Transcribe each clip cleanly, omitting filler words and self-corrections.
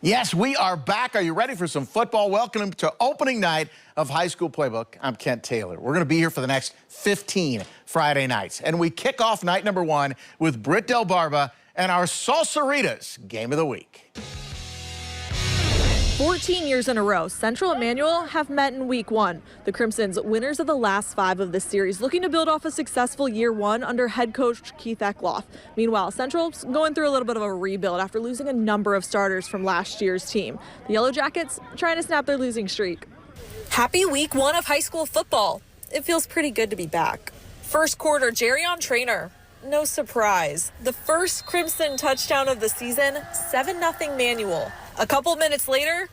Yes, we are back. Are you ready for some football? Welcome to opening night of High School Playbook. I'm Kent Taylor. We're going to be here for the next 15 Friday nights. And we kick off night number 1 with Britt Del Barba and our Salsaritas Game of the Week. 14 years in a row, Central and Manual have met in week 1. The Crimsons, winners of the last 5 of this series, looking to build off a successful year 1 under head coach Keith Eckloff. Meanwhile, Central's going through a little bit of a rebuild after losing a number of starters from last year's team. The Yellow Jackets trying to snap their losing streak. Happy week 1 of high school football. It feels pretty good to be back. First quarter, Jerrion Traynor. No surprise. The first Crimson touchdown of the season, 7-0 Manual. A couple minutes later,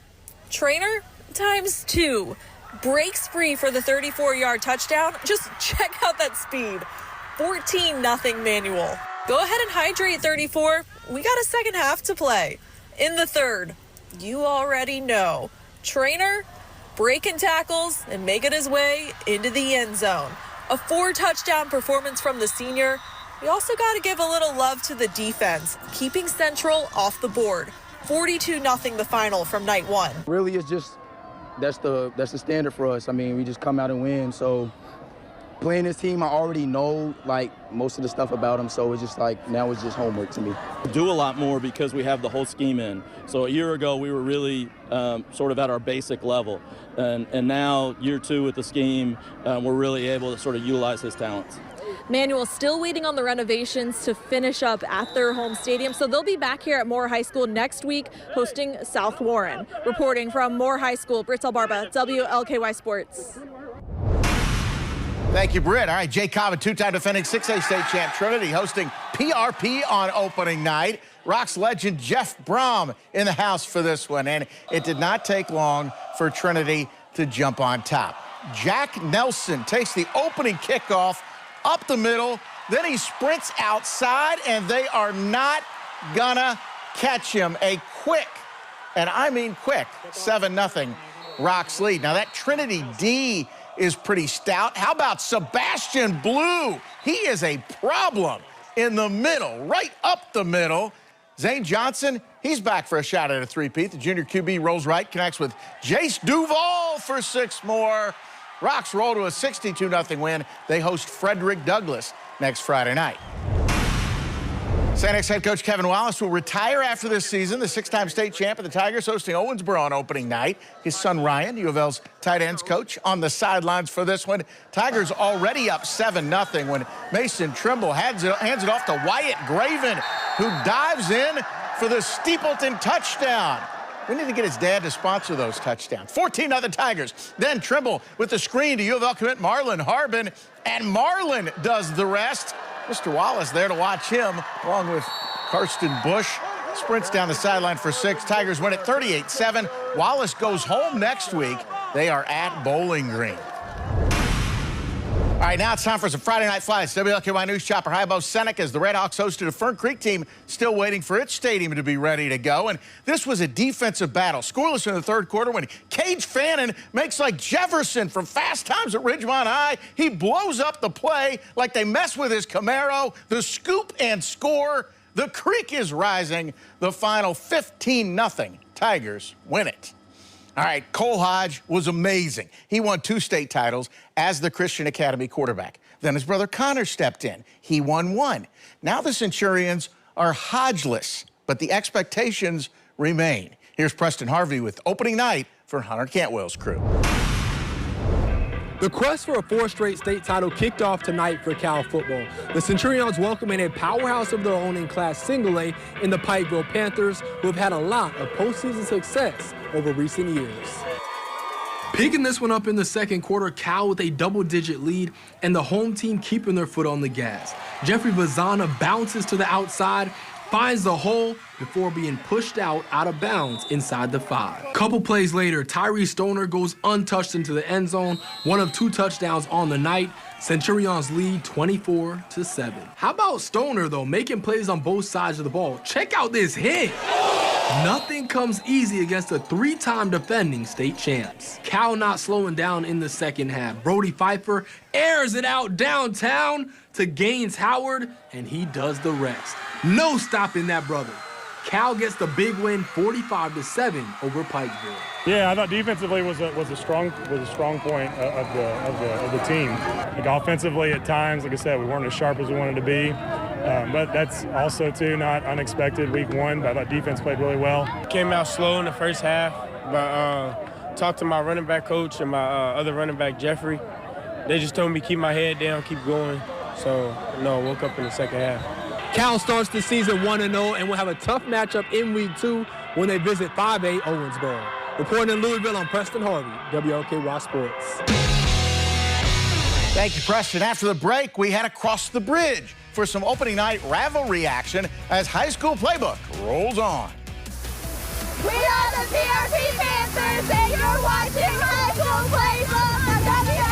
Traynor times 2 breaks free for the 34-yard touchdown. Just check out that speed. 14-0 Manual. Go ahead and hydrate, 34. We got a second half to play. In the third, you already know, Traynor breaking tackles and making his way into the end zone. A 4-touchdown performance from the senior. We also got to give a little love to the defense, keeping Central off the board. 42-0 the final from night 1. Really, it's just that's the standard for us. I mean, we just come out and win. So playing this team, I already know like most of the stuff about them. So it's just like now it's just homework to me. Do a lot more because we have the whole scheme in. So a year ago we were really sort of at our basic level, and now year 2 with the scheme, we're really able to sort of utilize his talents. Manual still waiting on the renovations to finish up at their home stadium, so they'll be back here at Moore High School next week hosting South Warren. Reporting from Moore High School, Britt Del Barba, WLKY Sports. Thank you, Britt. All right, Jay Cobb, a 2-time defending 6A state champ Trinity, hosting PRP on opening night. Rocks legend Jeff Brom in the house for this one, and it did not take long for Trinity to jump on top. Jack Nelson takes the opening kickoff up the middle, then he sprints outside, and they are not gonna catch him. A quick, and I mean quick, 7-0 Rocks lead. Now that Trinity D is pretty stout. How about Sebastian Blue? He is a problem in the middle, right up the middle. Zane Johnson, he's back for a shot at a three-peat. The junior QB rolls right, connects with Jace Duval for 6 more. Rocks roll to a 62-0 win. They host Frederick Douglass next Friday night. St. X head coach Kevin Wallace will retire after this season. The 6-time state champ of the Tigers hosting Owensboro on opening night. His son Ryan, U of L's tight ends coach, on the sidelines for this one. Tigers already up 7-0 when Mason Trimble hands it off to Wyatt Graven, who dives in for the Steepleton touchdown. We need to get his dad to sponsor those touchdowns. 14-0 Tigers. Then Trimble with the screen to U of L commit Marlon Harbin, and Marlon does the rest. Mr. Wallace there to watch him, along with Karsten Bush. Sprints down the sideline for 6. Tigers win it 38-7. Wallace goes home next week. They are at Bowling Green. All right, now it's time for some Friday Night Flights. WLKY News Chopper High-Bo Seneca as the Redhawks hosted a Fern Creek team still waiting for its stadium to be ready to go. And this was a defensive battle. Scoreless in the third quarter when Cage Fannin makes like Jefferson from Fast Times at Ridgemont High. He blows up the play like they mess with his Camaro. The scoop and score. The creek is rising. The final 15-0. Tigers win it. All right, Cole Hodge was amazing. He won 2 state titles as the Christian Academy quarterback. Then his brother Connor stepped in. He won 1. Now the Centurions are Hodgeless, but the expectations remain. Here's Preston Harvey with opening night for Hunter Cantwell's crew. The quest for a 4th straight state title kicked off tonight for Cal football. The Centurions welcoming a powerhouse of their own in Class Single A in the Pikeville Panthers, who have had a lot of postseason success over recent years. Picking this one up in the second quarter, Cal with a double-digit lead and the home team keeping their foot on the gas. Jeffrey Vazana bounces to the outside, finds the hole before being pushed out of bounds inside the 5. Couple plays later, Tyree Stoner goes untouched into the end zone, one of 2 touchdowns on the night. Centurions lead 24-7. How about Stoner, though, making plays on both sides of the ball? Check out this hit. Nothing comes easy against the 3-time defending state champs. Cal not slowing down in the second half. Brody Pfeiffer airs it out downtown to Gaines Howard, and he does the rest. No stopping that brother. Cal gets the big win 45-7 over Pikeville. Yeah, I thought defensively was a strong point of the team. Like offensively, at times, like I said, we weren't as sharp as we wanted to be, but that's also too not unexpected. Week 1, but I thought defense played really well. Came out slow in the first half, but talked to my running back coach and my other running back Jeffrey. They just told me keep my head down, keep going. So woke up in the second half. Cal starts the season 1-0 and will have a tough matchup in Week 2 when they visit 5A Owensboro. Reporting in Louisville, I'm Preston Harvey, WLKY Sports. Thank you, Preston. After the break, we head across the bridge for some opening night rivalry action as High School Playbook rolls on. We are the PRP Panthers, and you're watching High School Playbook on WLKY.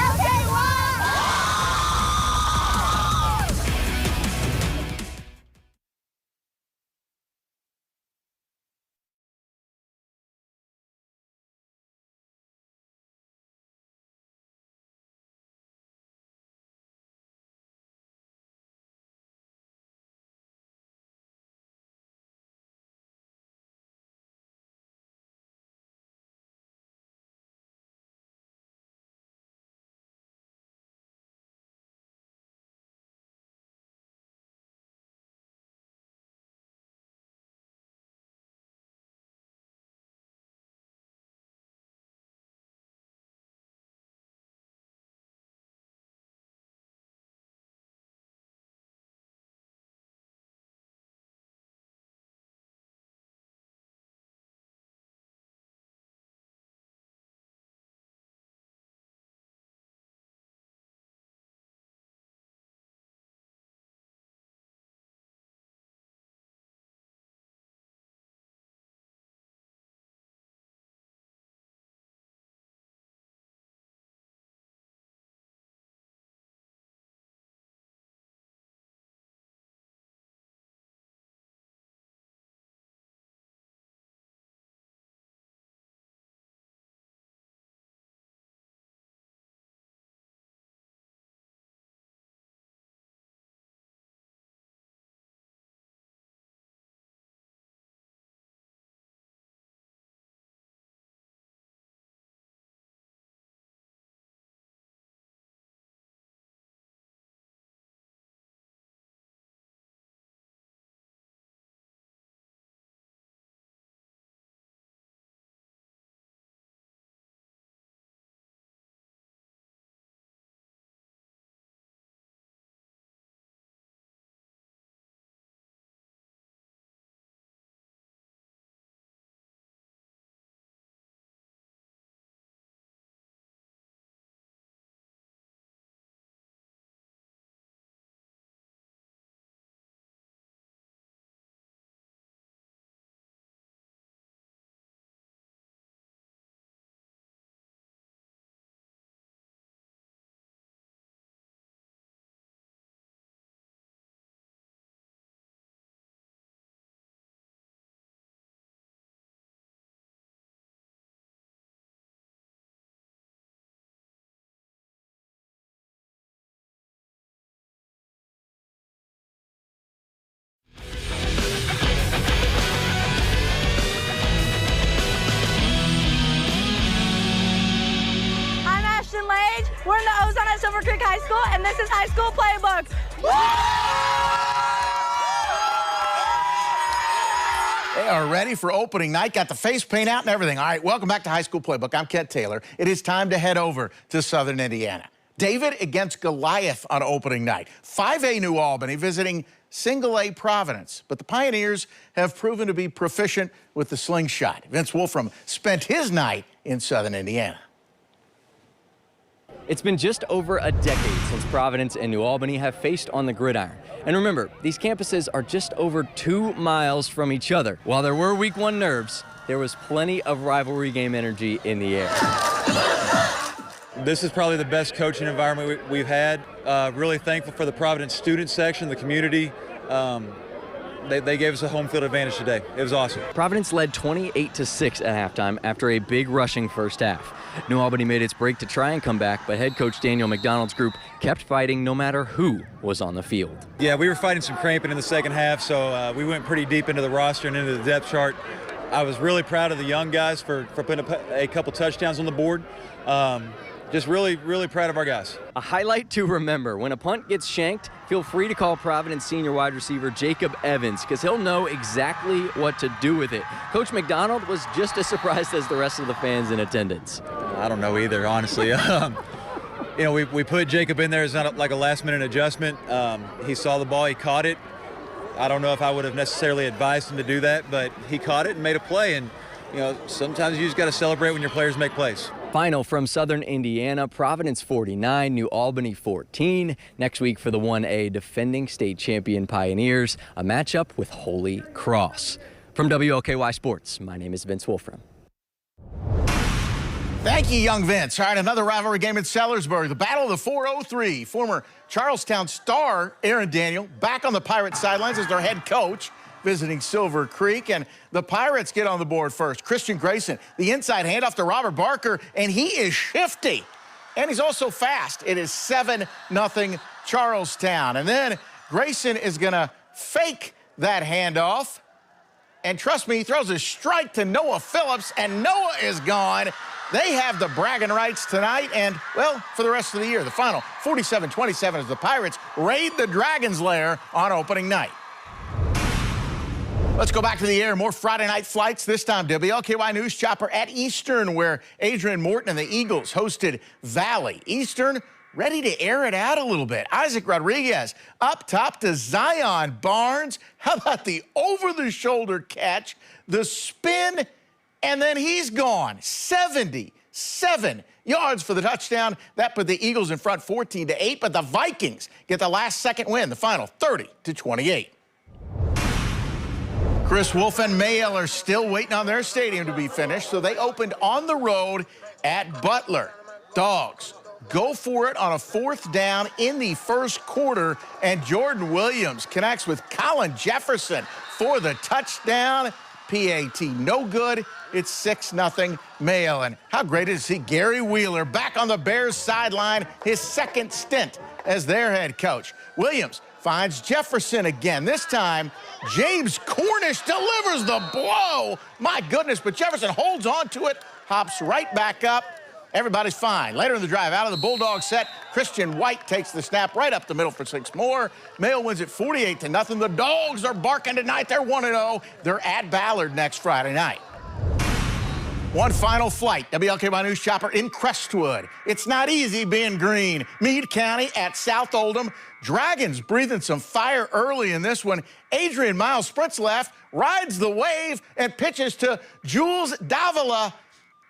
We're in the Ozone at Silver Creek High School, and this is High School Playbook. They are ready for opening night, got the face paint out and everything. All right, welcome back to High School Playbook. I'm Kent Taylor. It is time to head over to Southern Indiana. David against Goliath on opening night. 5A New Albany visiting Single A Providence. But the Pioneers have proven to be proficient with the slingshot. Vince Wolfram spent his night in Southern Indiana. It's been just over a decade since Providence and New Albany have faced on the gridiron. And remember, these campuses are just over 2 miles from each other. While there were Week 1 nerves, there was plenty of rivalry game energy in the air. This is probably the best coaching environment we've had. Really thankful for the Providence student section, the community. they gave us a home field advantage today. It was awesome. Providence led 28-6 at halftime after a big rushing first half. New Albany made its break to try and come back, but head coach Daniel McDonald's group kept fighting no matter who was on the field. Yeah, we were fighting some cramping in the second half, so we went pretty deep into the roster and into the depth chart. I was really proud of the young guys for putting a couple touchdowns on the board. Just really, really proud of our guys. A highlight to remember, when a punt gets shanked, feel free to call Providence senior wide receiver Jacob Evans, because he'll know exactly what to do with it. Coach McDonald was just as surprised as the rest of the fans in attendance. I don't know either, honestly. You know, we put Jacob in there as not like a last-minute adjustment. He saw the ball, he caught it. I don't know if I would have necessarily advised him to do that, but he caught it and made a play. And, you know, sometimes you just got to celebrate when your players make plays. Final from Southern Indiana, Providence 49, New Albany 14. Next week for the 1A defending state champion Pioneers, a matchup with Holy Cross. From WLKY Sports, my name is Vince Wolfram. Thank you, young Vince. All right, another rivalry game in Sellersburg. The Battle of the 403. Former Charlestown star Aaron Daniel back on the Pirates sidelines as their head coach, visiting Silver Creek, and the Pirates get on the board first. Christian Grayson, the inside handoff to Robert Barker, and he is shifty, and he's also fast. It is 7-0 Charlestown, and then Grayson is going to fake that handoff, and trust me, he throws a strike to Noah Phillips, and Noah is gone. They have the bragging rights tonight and, well, for the rest of the year. The final 47-27 as the Pirates raid the Dragon's Lair on opening night. Let's go back to the air. More Friday night flights, this time WLKY News Chopper at Eastern, where Adrian Morton and the Eagles hosted Valley. Eastern ready to air it out a little bit. Isaac Rodriguez up top to Zion Barnes. How about the over-the-shoulder catch, the spin, and then he's gone. 77 yards for the touchdown. That put the Eagles in front 14-8, but the Vikings get the last-second win, the final 30-28. Chris Wolf and Mayell are still waiting on their stadium to be finished, so they opened on the road at Butler. Dogs go for it on a 4th down in the first quarter, and Jordan Williams connects with Colin Jefferson for the touchdown. PAT no good. It's 6-0 Mayell. And how great is he? Gary Wheeler back on the Bears sideline, his second stint as their head coach. Williams finds Jefferson again. This time, James Cornish delivers the blow. My goodness, but Jefferson holds on to it, hops right back up. Everybody's fine. Later in the drive, out of the Bulldog set, Christian White takes the snap right up the middle for 6 more. Mayell wins it 48-0. The Dogs are barking tonight. They're 1-0. They're at Ballard next Friday night. One final flight, WLKY News Chopper in Crestwood. It's not easy being green. Meade County at South Oldham. Dragons breathing some fire early in this one. Adrian Miles sprints left, rides the wave, and pitches to Jules Davila.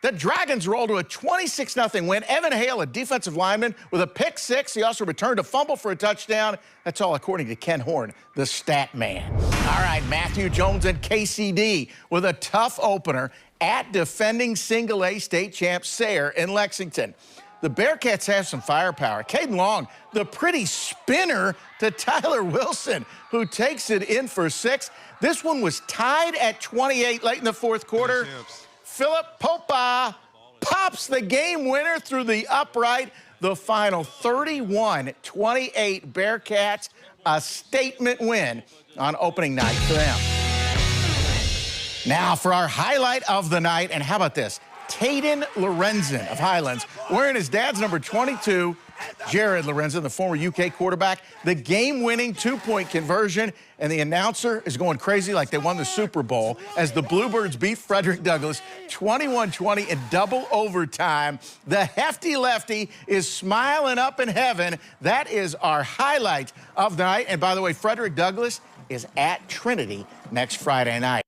The Dragons roll to a 26-0 win. Evan Hale, a defensive lineman, with a pick 6. He also returned a fumble for a touchdown. That's all according to Ken Horn, the stat man. All right, Matthew Jones and KCD with a tough opener at defending single-A state champ Sayre in Lexington. The Bearcats have some firepower. Caden Long, the pretty spinner to Tyler Wilson, who takes it in for 6. This one was tied at 28 late in the fourth quarter. Philip Popa pops the game winner through the upright. The final 31-28 Bearcats, a statement win on opening night for them. Now for our highlight of the night, and how about this? Tayden Lorenzen of Highlands, wearing his dad's number 22, Jared Lorenzen, the former UK quarterback, the game-winning 2-point conversion, and the announcer is going crazy like they won the Super Bowl as the Bluebirds beat Frederick Douglass 21-20 in double overtime. The hefty lefty is smiling up in heaven. That is our highlight of the night. And by the way, Frederick Douglass is at Trinity next Friday night.